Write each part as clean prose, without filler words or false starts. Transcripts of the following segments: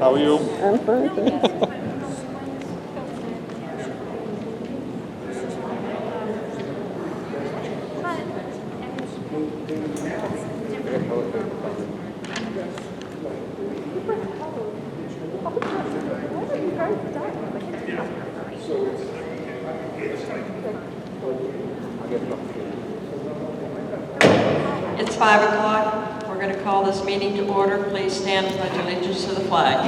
How are you? I'm fine, thanks. It's 5 o'clock. We're going to call this meeting to order. Please stand and pledge allegiance to the flag.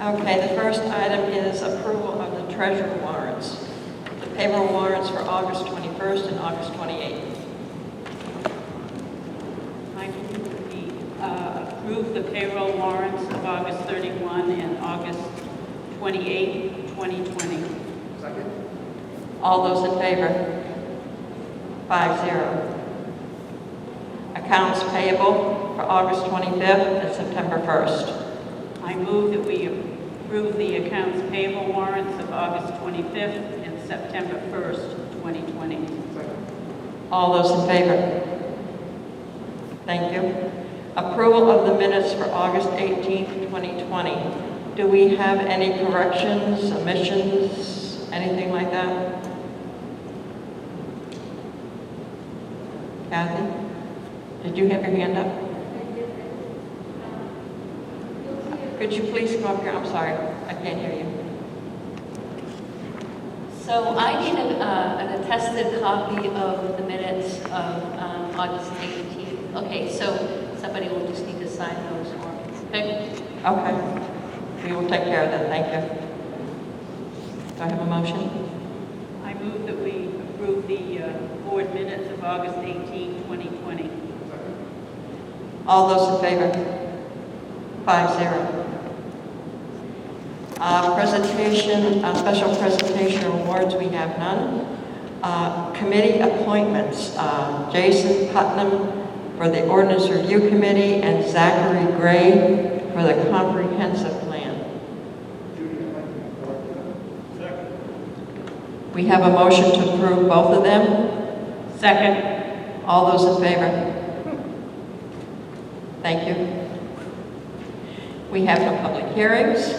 Okay, the first item is approval of the treasurer warrants. The payroll warrants for August 21st and August 28th. I move we approve the payroll warrants of August 31 and August 28, 2020. All those in favor? 5-0. Accounts payable for August 25th and September 1st. I move that we approve the accounts payable warrants of August 25th and September 1st, 2020. All those in favor? Thank you. Approval of the minutes for August 18th, 2020. Do we have any corrections, omissions, anything like that? Kathy, did you have your hand up? Could you please come up here? I'm sorry, I can't hear you. So I need an attested copy of the minutes of August 18th. Okay, so somebody will just need to sign those for me. Okay? Okay. We will take care of that. Thank you. Do I have a motion? I move that we approve the board minutes of August 18, 2020. All those in favor? 5-0. Special presentation awards, we have none. Committee appointments, Jason Putnam for the Ordinance Review Committee and Zachary Gray for the Comprehensive Plan. We have a motion to approve both of them. Second. All those in favor? Thank you. We have no public hearings.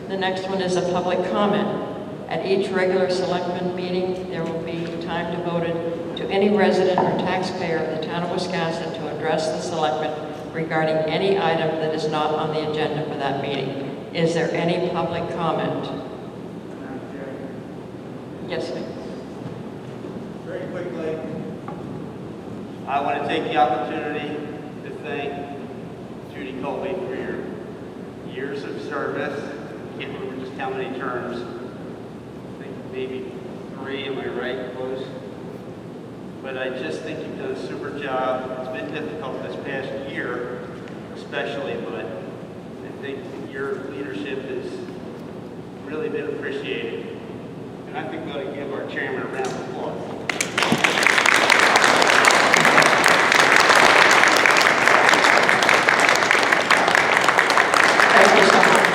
The next one is a public comment. At each regular selectmen meeting, there will be time devoted to any resident or taxpayer of the town of Wisconsin to address the selectmen regarding any item that is not on the agenda for that meeting. Is there any public comment? Yes, ma'am. Very quickly, I want to take the opportunity to thank Judy Colby for your years of service. I can't remember just how many terms. I think maybe 3, am I right, close? But I just think you've done a super job. It's been difficult this past year, especially, but I think your leadership has really been appreciated. And I think we ought to give our chairman a round of applause. Thank you so much.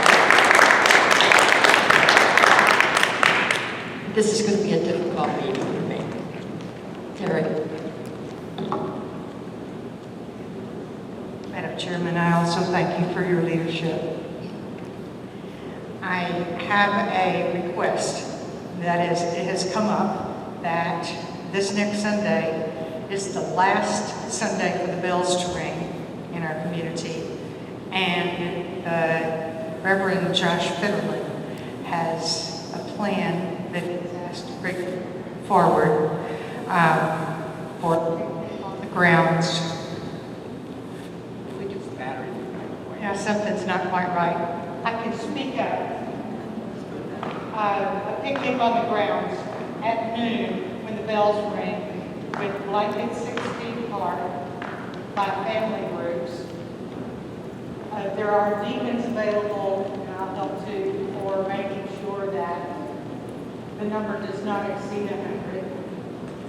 This is going to be a difficult meeting for me. Terry. Madam Chairman, I also thank you for your leadership. I have a request. That is, it has come up that this next Sunday is the last Sunday for the bells to ring in our community. And Reverend Josh Fitterman has a plan that he's asked to bring forward for the grounds. Yeah, something's not quite right. I can speak up. A picnic on the grounds at noon when the bells ring with blankets 6 feet apart by family groups. There are deacons available, and I'll help too, for making sure that the number does not exceed 100.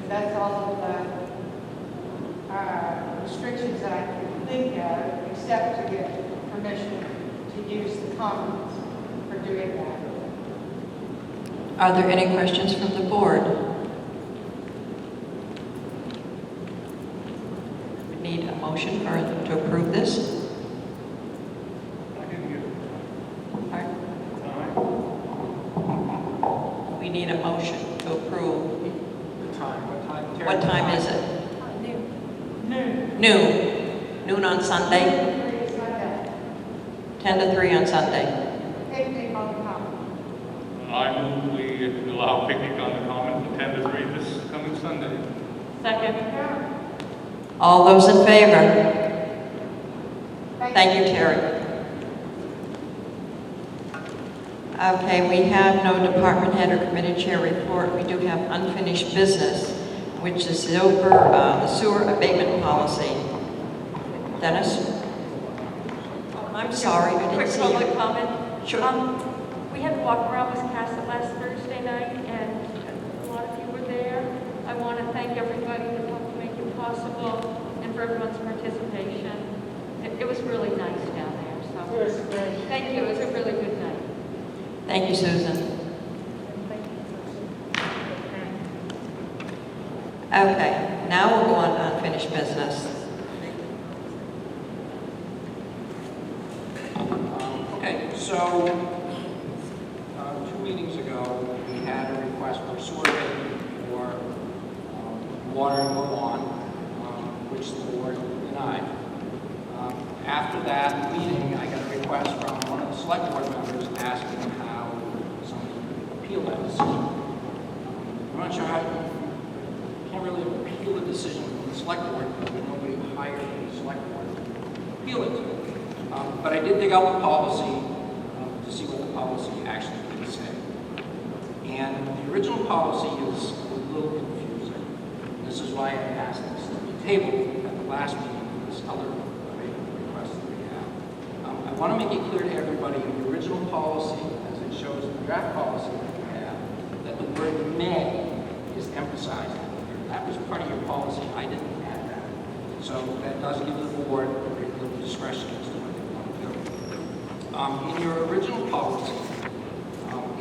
that's all of the restrictions that I can think of, except to get permission to use the commons for doing that. Are there any questions from the board? We need a motion to approve this. Pardon? We need a motion to approve. The time, Terry? What time is it? Noon. Noon on Sunday, 10 to 3 on Sunday. Picnic on the common. I move we allow picnic on the common from 10 to 3 this coming Sunday. Second. All those in favor? Thank you, Terry. Okay, we have no department head or committee chair report. We do have unfinished business, which is over the sewer abatement policy. Dennis? I'm sorry, I didn't Quick see public you. comment. Sure. We had walk around Wiscasset last Thursday night, and a lot of you were there. I want to thank everybody that helped make it possible and for everyone's participation. It was really nice down there, so thank you. It was a really good night. Thank you, Susan. Okay, now we'll go on to unfinished business. Okay, so 2 meetings ago, we had a request for sewer abatement for water in the lawn, which the board denied. After that meeting, I got a request from one of the select board members asking how somebody could appeal that decision. I'm not sure how you can't really appeal a decision from the select board because nobody hired the select board to appeal it to. But I did dig out the policy to see what the policy actually did say. And the original policy is a little confusing. This is why I asked this to be tabled at the last meeting for this other request that we have. I want to make it clear to everybody in the original policy, as it shows in the draft policy that we have, that the word may is emphasized. That was part of your policy. I didn't add that. So that does give the board a great deal of discretion as to what they want to do. In your original policy,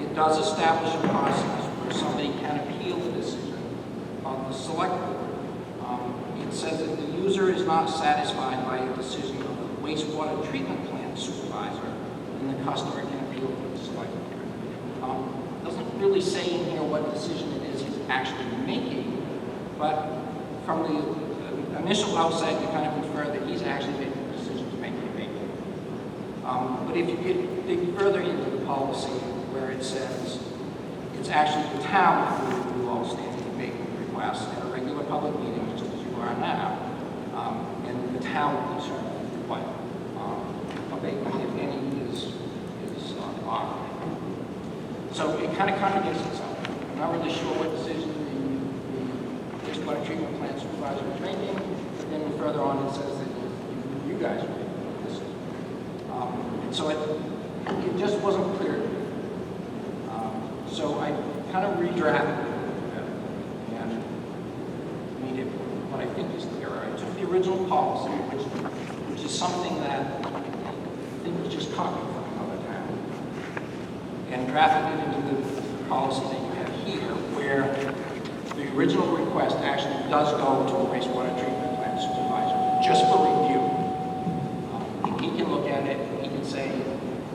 it does establish a process where somebody can appeal the decision of the select board. It says that the user is not satisfied by a decision of the wastewater treatment plant supervisor, and the customer can appeal to the select board. It doesn't really say in here what decision it is he's actually making, but from the initial outset, you kind of infer that he's actually making the decision to make the abatement. But if you dig further into the policy where it says it's actually the town that will review all standing abatement requests at a regular public meeting, which is as you are now, and the town will determine what abatement, if any, is offered. So it kind of contradicts itself. I'm not really sure what decision the wastewater treatment plant supervisor is making, but then further on it says that you guys are making the decision. And so it just wasn't clear to me. So I kind of redrafted it a little bit and made it what I think is clearer. I took the original policy, which is something that I think was just copied from another town, and drafted it into the policy that you have here, where the original request actually does go to a wastewater treatment plant supervisor just for review. And he can look at it and he can say,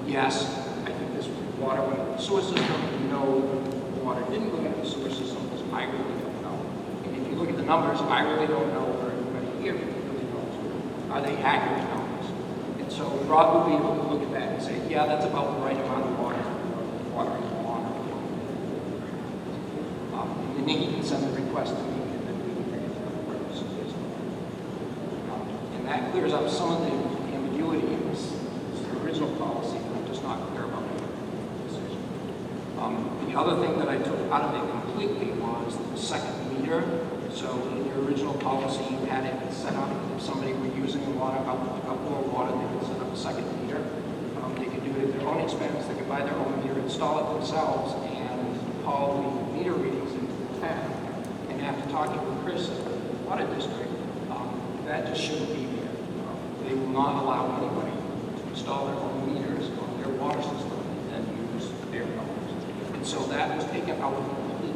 yes, I think this water went into the sewer system. No, the water didn't go into the sewer system because I really don't know. And if you look at the numbers, I really don't know, or everybody here really knows. Are they accurate numbers? And so Rob will be able to look at that and say, yeah, that's about the right amount of water in the water. And then he can send a request to me, and then we can take it to the purpose of this. And that clears up some of the ambiguity in this original policy that I'm just not clear about the decision. The other thing that I took out of it completely was the second meter. So in your original policy, you had it set up if somebody were using a lot of outdoor water, they could set up a second meter. They could do it at their own expense. They could buy their own meter, install it themselves, and call the meter readings into the town and after talking with Chris at the water district, that just shouldn't be there. They will not allow anybody to install their own meters on their water system and use their numbers. And so that was taken out completely.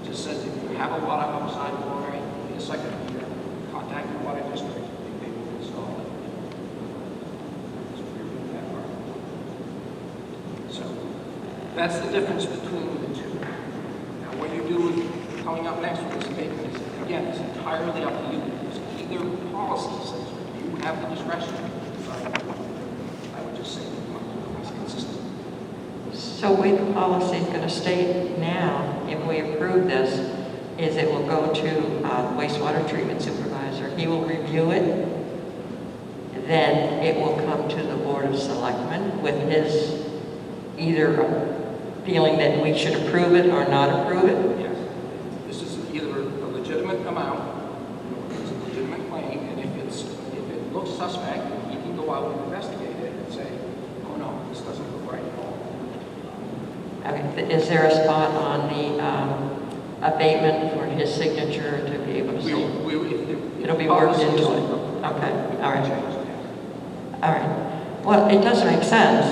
It just says if you have a water outside water, in a second meter, contact the water district, and they will install it. So we remove that part. So that's the difference between the two. Now, what you do with coming up next with this abatement is, again, it's entirely up to you. It's either policy says you have the discretion. But I would just say that you want to do it consistent. So the way the policy is going to state now, if we approve this, is it will go to wastewater treatment supervisor. He will review it. Then it will come to the Board of Selectmen with his either feeling that we should approve it or not approve it. Yes. This is either a legitimate amount, it's a legitimate claim, and if it looks suspect, he can go out and investigate it and say, oh no, this doesn't look right at all. Okay. Is there a spot on the abatement for his signature to be able to say? It'll be worked into it. Okay. All right. All right. Well, it does make sense.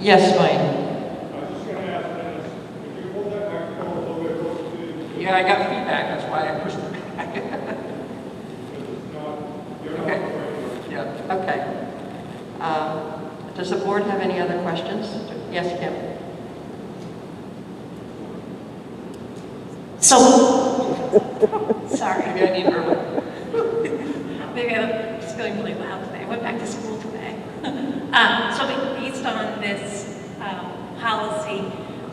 Yes, Mike. I was just going to ask Dennis, if you hold that microphone a little bit closer to you. Yeah, I got feedback, that's why I pushed it back. Because it's not, you're not Okay. afraid. Yeah. Okay. Does the board have any other questions? Yes, Kim. So, sorry. Maybe I need verbal. Maybe I'm just feeling really loud today. I went back to school today. So based on this policy,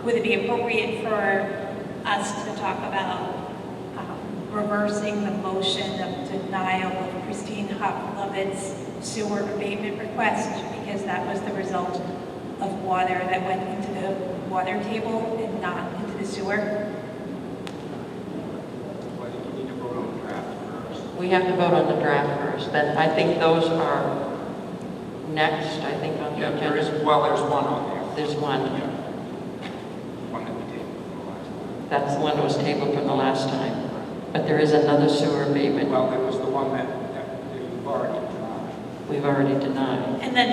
would it be appropriate for us to talk about reversing the motion of denial of Christine Hoplovitz's sewer abatement request because that was the result of water that went into the water table and not into the sewer? Why do you need to vote on the draft first? We have to vote on the draft first. Then I think those are next, I think, on the Yeah, agenda. there's one on there. There's one. Yeah. One that we tabled from the last time. That's the one that was tabled from the last time. But there is another sewer abatement Well, there was the one that you've already denied. we've already denied. And then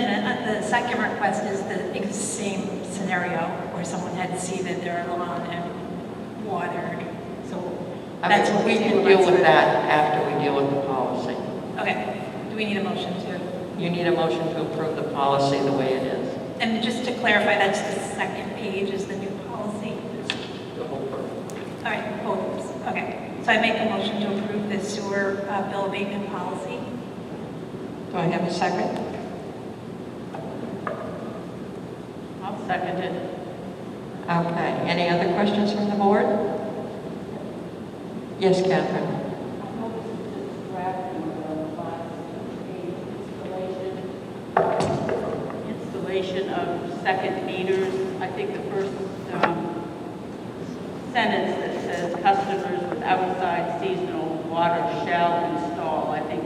the second request is the same scenario where someone had seeded their lawn and watered. So that's what We can deal with that after we deal with the policy. Okay. Do we need a motion to? You need a motion to approve the policy the way it is. And just to clarify, that's the second page is the new policy. The whole purpose. All right, both. Okay. So I make a motion to approve the sewer bill abatement policy. Do I have a second? I'll second it. Okay. Any other questions from the board? Yes, Catherine. Installation of second meters. I think the first sentence that says customers with outside seasonal water shall install. I think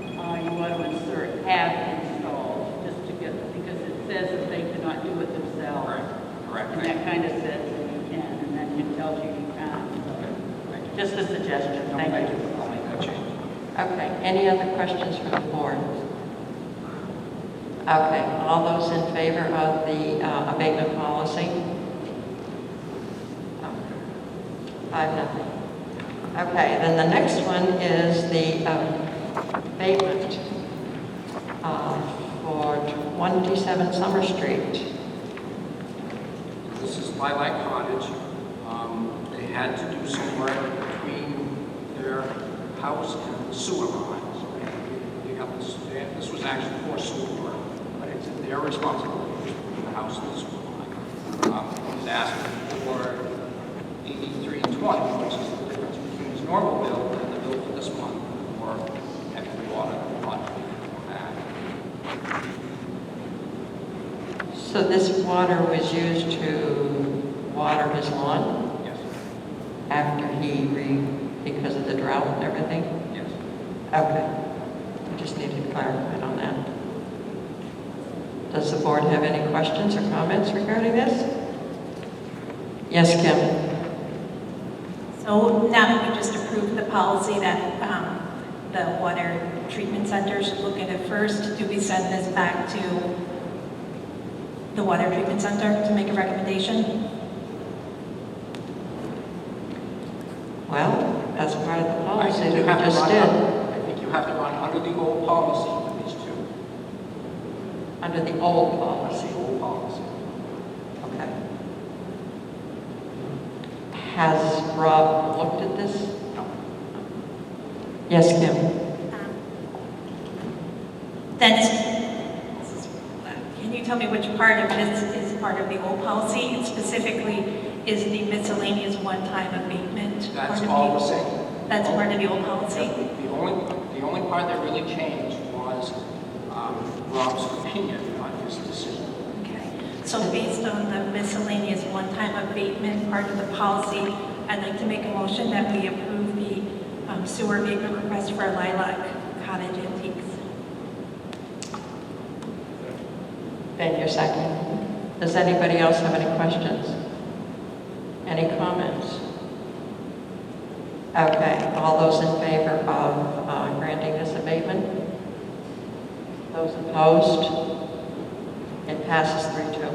you want to insert have installed just to get, because it says that they cannot do it themselves. Correct. And that kind of says that you can, and then it tells you you can't. Thank you. Just a suggestion. No, Thank you. I'll make that change. Okay. Any other questions from the board? Okay. All those in favor of the abatement policy? 5-0. Okay. Then the next one is the abatement for 27 Summer Street. This is Lilac Cottage. They had to do some work between their house and the sewer lines. This was actually for sewer work, but it's their responsibility between the house and the sewer line. He was asking for $83.20, which is the difference between his normal bill and the bill for this month for having water project on that. So this water was used to water his lawn Yes. after because of the drought and everything? Yes. Okay. I just need to clarify on that. Does the board have any questions or comments regarding this? Yes, Kim? So now that we just approved the policy that the water treatment center should look at it first, do we send this back to the water treatment center to make a recommendation? Well, that's part of the I policy think that you we have to just run, did. I think you have to run under the old policy for these two. Under the old policy. The old policy. Okay. Has Rob looked at this? No. Yes, Kim? Then, can you tell me which part of this is part of the old policy? It specifically is the miscellaneous one-time abatement. That's part of all the- the same. That's part of the old policy? The only part that really changed was Rob's opinion on his decision. Okay. So based on the miscellaneous one-time abatement part of the policy, I'd like to make a motion that we approve the sewer abatement request for Lilac Cottage Antiques. Ben, your second. Does anybody else have any questions? Any comments? Okay, all those in favor of granting this abatement? Those opposed? It passes 3-2.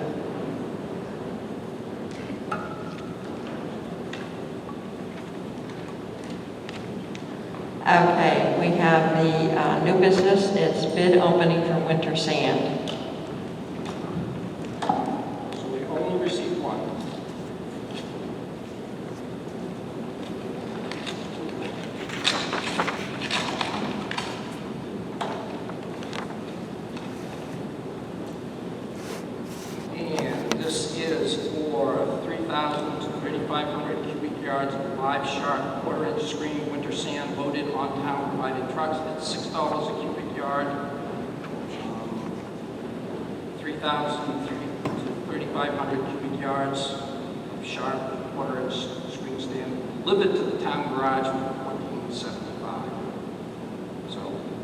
Okay, we have the new business. It's bid opening for winter sand. So we only received one. And this is for 3,000 to 3,500 cubic yards of live sharp quarter-inch screen winter sand loaded on town provided trucks at $6 a cubic yard. 3,000 to 3,500 cubic yards of sharp quarter-inch screen stand delivered to the town garage for $14.75. So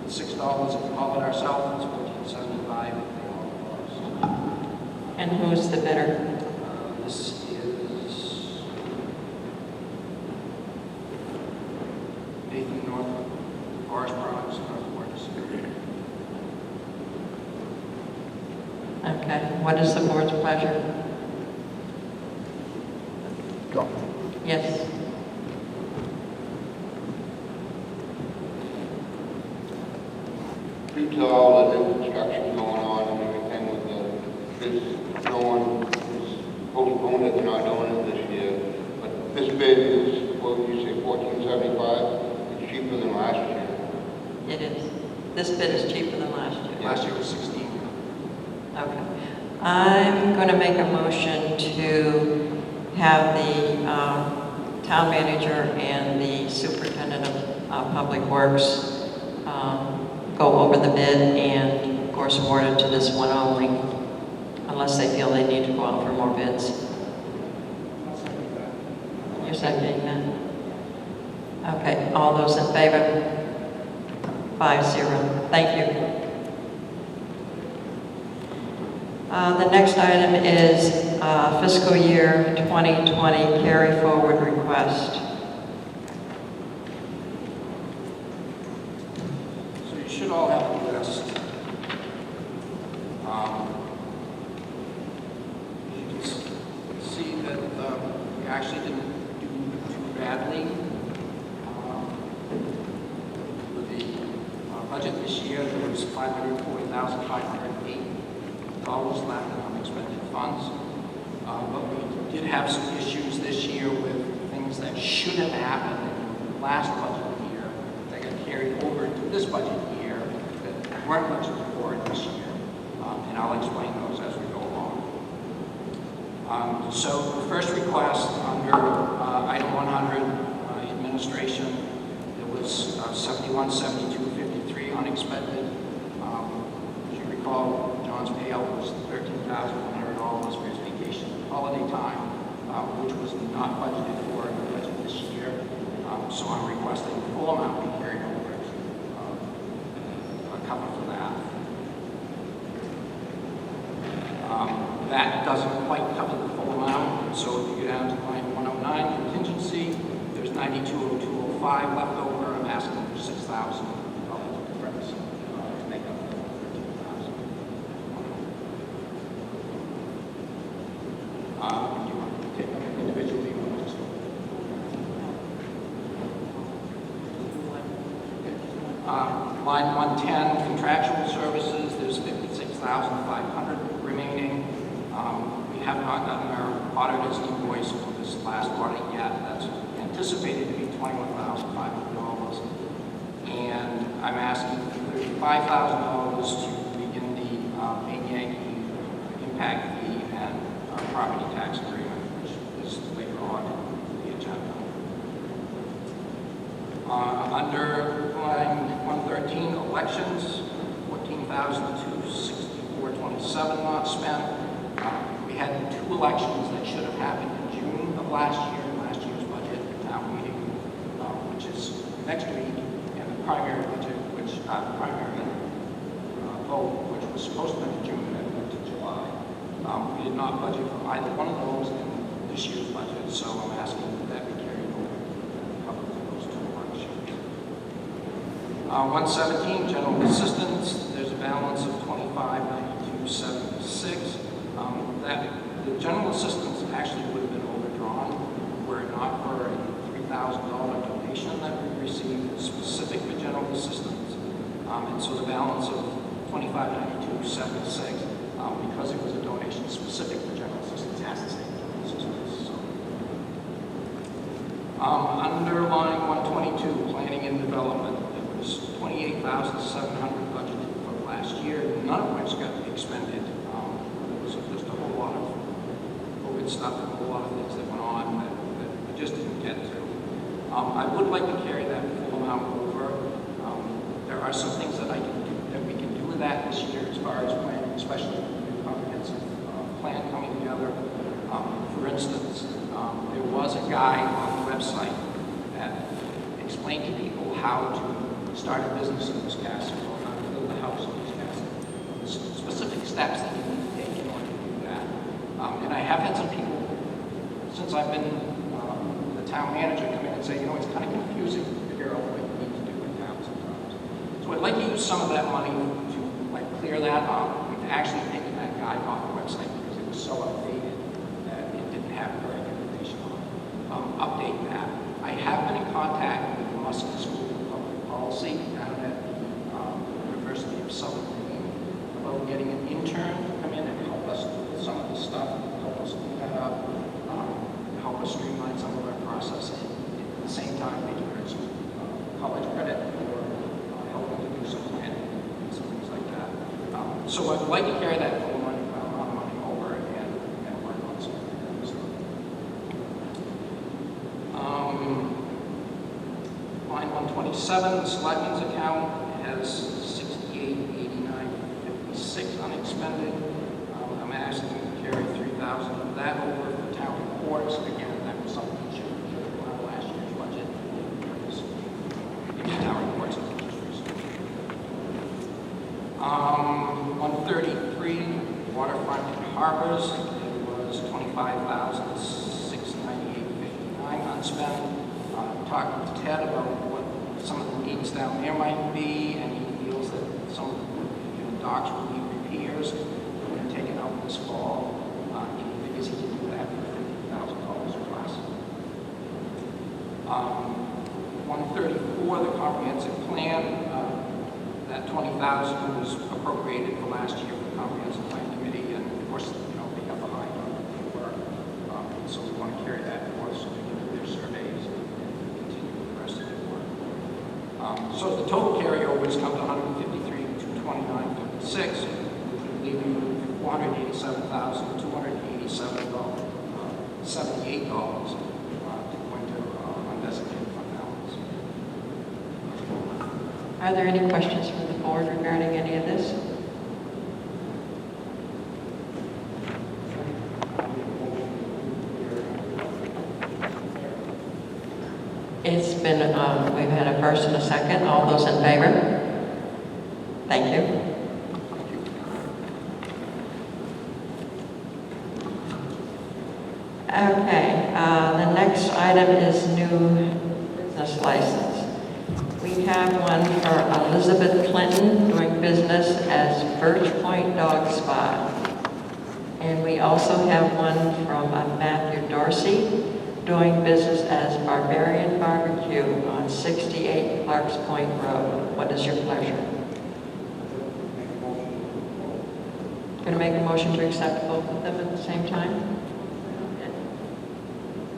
$6 if we haul it ourselves, it's $14.75 if they haul it for us. And who's the bidder? This is Nathan North, Forest Products, Northworks. Okay, what is the board's pleasure? Go. Yes. Due to all the new construction going on and everything with this going, it's postponed that they're not doing it this year. But this bid is, what would you say, $14.75? It's cheaper than last year. It is. This bid is cheaper than last year. Last year was 16. Okay. I'm going to make a motion to have the town manager and the superintendent of public works go over the bid and, of course, award it to this one only, unless they feel they need to go out for more bids. You're seconding that? Okay, all those in favor? 5-0. Thank you. The next item is fiscal year 2020 carry forward request. So you should all have a list. You can see that we actually didn't do too badly with the budget this year. There was $540,508 left in unexpended funds. But we did have some issues this year with things that should have happened in the last budget year that got carried over to this budget year that weren't budgeted for this year. And I'll explain those as we go along. So the first request under item 100, administration, it was 717253 unexpended. As you recall, John's payout was $13,100 for his vacation and holiday time, which was not budgeted for in the budget this year. So I'm requesting the full amount be carried over to cover for that. That doesn't quite cover the full amount, so if you go down to line 109, contingency, there's $9,500 920205 left over. I'm asking for $6,000 difference to make up the 13,000. You want to take them individually or just? Line 110, contractual services, there's 56,500 remaining. We have not gotten our auditor's invoice for this last audit yet. That's anticipated to be $21,500. And I'm asking for $35,000 to begin the Maine Yankee impact fee and property tax agreement, which is later on in the agenda. Under line 113, elections, $14,264.27 not spent. We had 2 elections that should have happened in June of last year, last year's budget town meeting, which is next week, and the primary budget, which primary vote, which was supposed to be in June and then moved to July. We did not budget for either one of those in this year's budget, so I'm asking that we carry over and cover those 2 elections. 117, general assistance, there's a balance of $25,992.76. The general assistance actually would have been overdrawn were it not for a $3,000 donation that we received specific for general assistance. And so the balance of $25,992.76, because it was a donation specific for general assistance, has to stay general assistance. So. Under line 122, planning and development, there was $28,700 budgeted for last year, none of which got expended. There was just a whole lot of COVID stuff and a whole lot of things that went on that we just didn't get to. I would like to carry that full amount over. There are some things that we can do with that this year as far as planning, especially with the comprehensive plan coming together. For instance, there was a guide on the website that explained to people how to start a business in Wisconsin or how to build a house in Wisconsin. Specific steps that you need to take in order to do that. And I have had some people, since I've been the town manager, come in and say, it's kind of confusing to figure out what you need to do in town sometimes. So I'd like to use some of that money to clear that up. We've actually taken that guide off the website because it was so outdated that it didn't have the right information on it. Update that. I have been in contact with the Muscat School of Public Policy down at the University of Southern Maine about getting an intern to come in and help us with some of the stuff, help us clean that up, help us streamline some of our processing. At the same time, they can earn some college credit for helping to do some planning and some things like that. So I'd like to carry that full money over and work on some of that stuff. Line 127, the Selectmen's account has $68,8956 unexpended. I'm asking to carry $3,000 of that over for town reports. Again, that was something that should have come out of last year's budget. Town reports, I think, just recently. 133, waterfront and harbors. It was $25,698.59 unspent. Talking to Ted about what some of the needs down there might be, and he feels that some of the docks will need repairs. We're going to take it out this fall. He figures he can do that for $50,000 or less. 134, the comprehensive plan. That $20,000 was appropriated for last year for the comprehensive plan committee, and of course, they got behind on the work. So we want to carry that forward so they can do their surveys and continue with the rest of their work. So the total carryovers come to $153,229.56, which would leave you $487,287.78 to go into undesignated fund balance. Are there any questions from the board regarding any of this? It's been, we've had a first and a second. All those in favor? Thank you. Okay, the next item is new business license. We have one for Elizabeth Clinton doing business as Birch Point Dog Spa. And we also have one from Matthew Dorsey doing business as Barbarian Barbecue on 68 Clarks Point Road. What is your pleasure? Going to make a motion to accept both of them at the same time?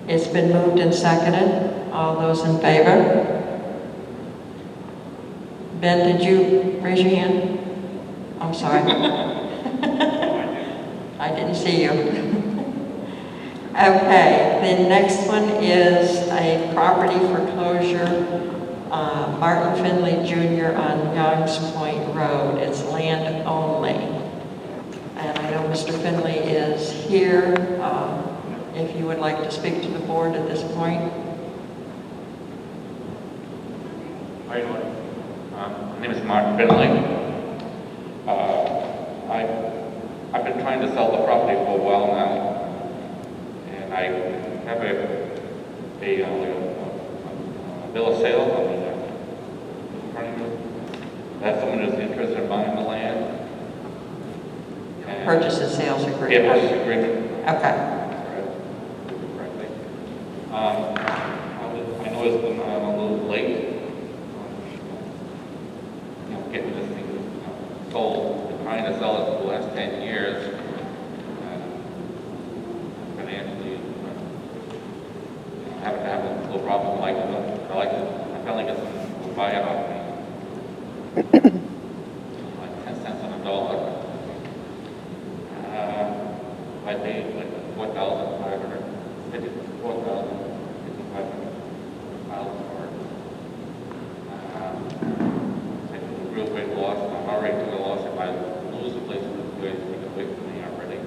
It's been moved and seconded. All those in favor? Ben, did you raise your hand? I'm sorry. I didn't see you. Okay, the next one is a property foreclosure, Martin Finley Jr. on Youngs Point Road. It's land only. And I know Mr. Finley is here. If you would like to speak to the board at this point. How you doing? My name is Martin Finley. I've been trying to sell the property for a while now, and I have a bill of sale in front of you. That someone is interested in buying the land. And Purchase and sales agreement. yeah, purchase agreement. Okay. Correctly. I know it's been a little late. Getting this thing sold. Been trying to sell it for the last 10 years. Financially, haven't had no problem like it. I finally get someone to buy it off me. Like 10 cents on a dollar. I paid like $4,500 for it. It's a real big loss. I'm already took a loss if I lose the place. It's going to take away from me already.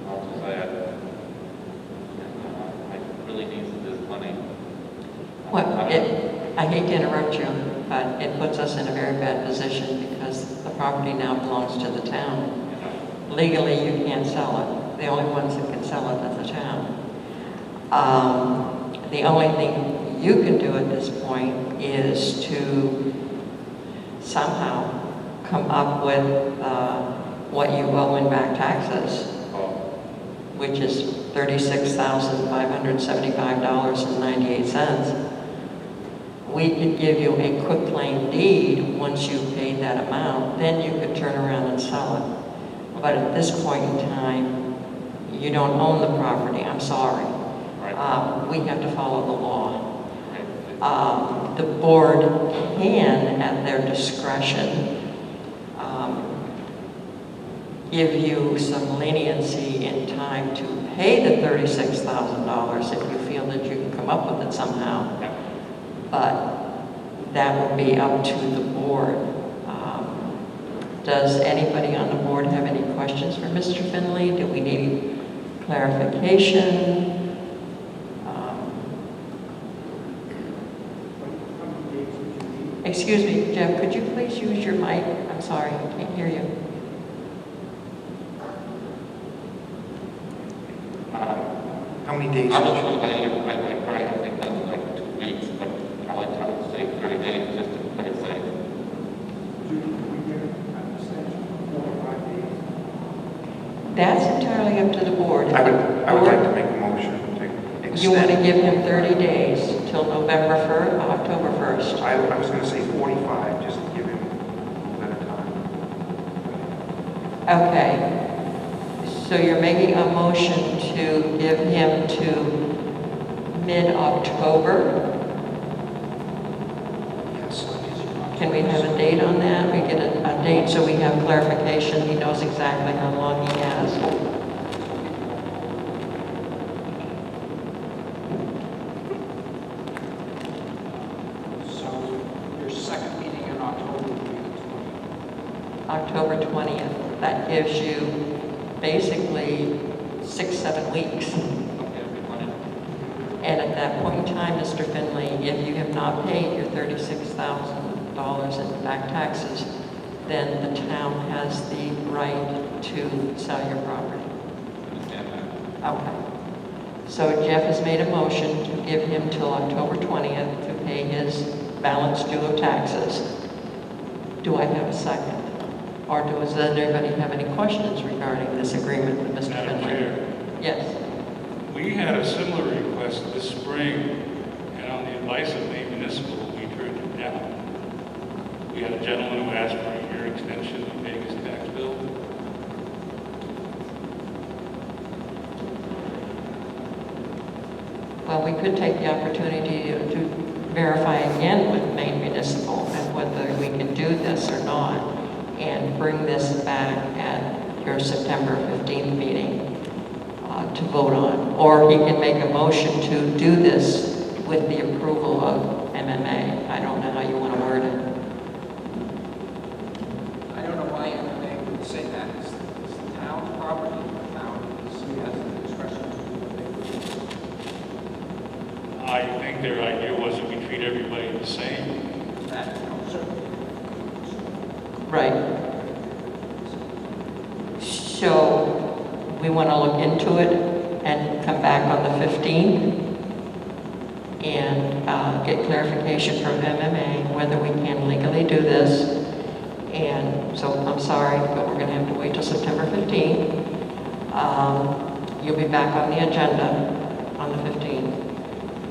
Also, I really need this money. Well, I hate to interrupt you, but it puts us in a very bad position because the property now belongs to the town. Legally, you can't sell it. The only ones that can sell it is the town. The only thing you can do at this point is to somehow come up with what you owe in back taxes, which is $36,575.98. We could give you a quitclaim deed once you've paid that amount, then you could turn around and sell it. But at this point in time, you don't own the property, I'm sorry. We have to follow the law. The board can, at their discretion, give you some leniency in time to pay the $36,000 if you feel that you can come up with it somehow. But that will be up to the board. Does anybody on the board have any questions for Mr. Finley? Do we need clarification? Excuse me, Jeff, could you please use your mic? I'm sorry, I can't hear you. How many days? I think that's like 2 weeks, but I like to say 30 days just to play it safe. That's entirely up to the board. I would like to make a motion to extend. You want to give him 30 days till November 1st, October 1st? I was going to say 45, just to give him a little bit of time. Okay. So you're making a motion to give him to mid-October? Yes. Can we have a date on that? We get a date so we have clarification. He knows exactly how long he has. So your second meeting in October will be the 20th. October 20th. That gives you basically 6-7 weeks. And at that point in time, Mr. Finley, if you have not paid your $36,000 in back taxes, then the town has the right to sell your property. Okay. So Jeff has made a motion to give him till October 20th to pay his balance due of taxes. Do I have a second? Or does anybody have any questions regarding this agreement with Mr. Madam Finley? Chair, Yes. we had a similar request this spring, and on the advice of Maine Municipal, we turned it down. We had a gentleman who asked for a year extension of paying his tax bill. Well, we could take the opportunity to verify again with Maine Municipal and whether we can do this or not, and bring this back at your September 15th meeting to vote on. Or he can make a motion to do this with the approval of MMA. I don't know how you want to word it. I don't know why MMA would say that. It's the town's property, the town has the discretion to do what they wish. I think their idea was that we treat everybody the same. That, certainly. Right. So we want to look into it and come back on the 15th and get clarification from MMA whether we can legally do this. And so I'm sorry, but we're going to have to wait till September 15th. You'll be back on the agenda on the 15th.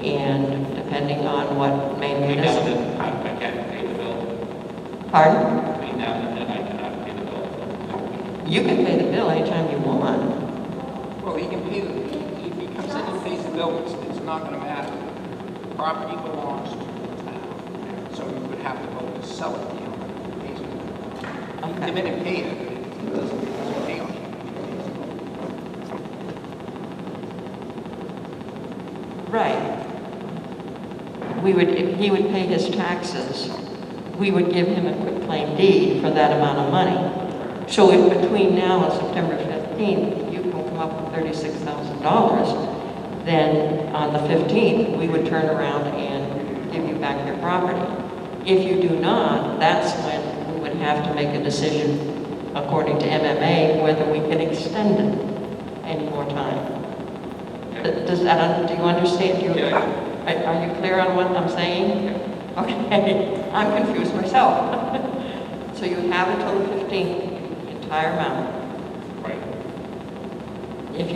And depending on what Maine Between now Municipal... and then, I can't pay the bill. Pardon? Between now and then, I cannot pay the bill. You can pay the bill anytime you want. Well, he can pay the, if he comes in and pays the bill, it's not gonna matter. The property belongs to the town, so you would have to vote to sell it, you know, pays it. Come in Okay. and pay it, but it doesn't pay on it. Right. He would pay his taxes. We would give him a quitclaim deed for that amount of money. So if between now and September 15th, you can come up with $36,000, then on the 15th, we would turn around and give you back your property. If you do not, that's when we would have to make a decision, according to MMA, whether we can extend it any more time. Does that, do you understand? Are you clear on what I'm saying? Okay, I'm confused myself. So you have until the 15th, the entire amount. Right. If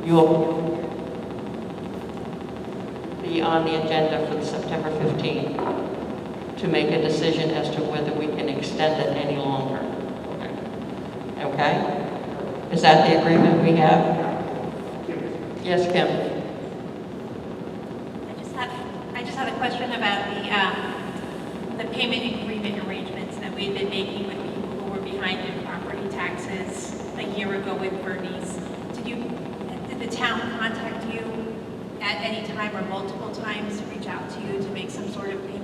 you'll be on the agenda for the September 15th to make a decision as to whether we can extend it any longer. Okay? Is that the agreement we have? Yes, Kim? I just had a question about the payment agreement arrangements that we've been making with people who were behind in property taxes a year ago with Bernice. Did the town contact you at any time or multiple times, reach out to you to make some sort of payment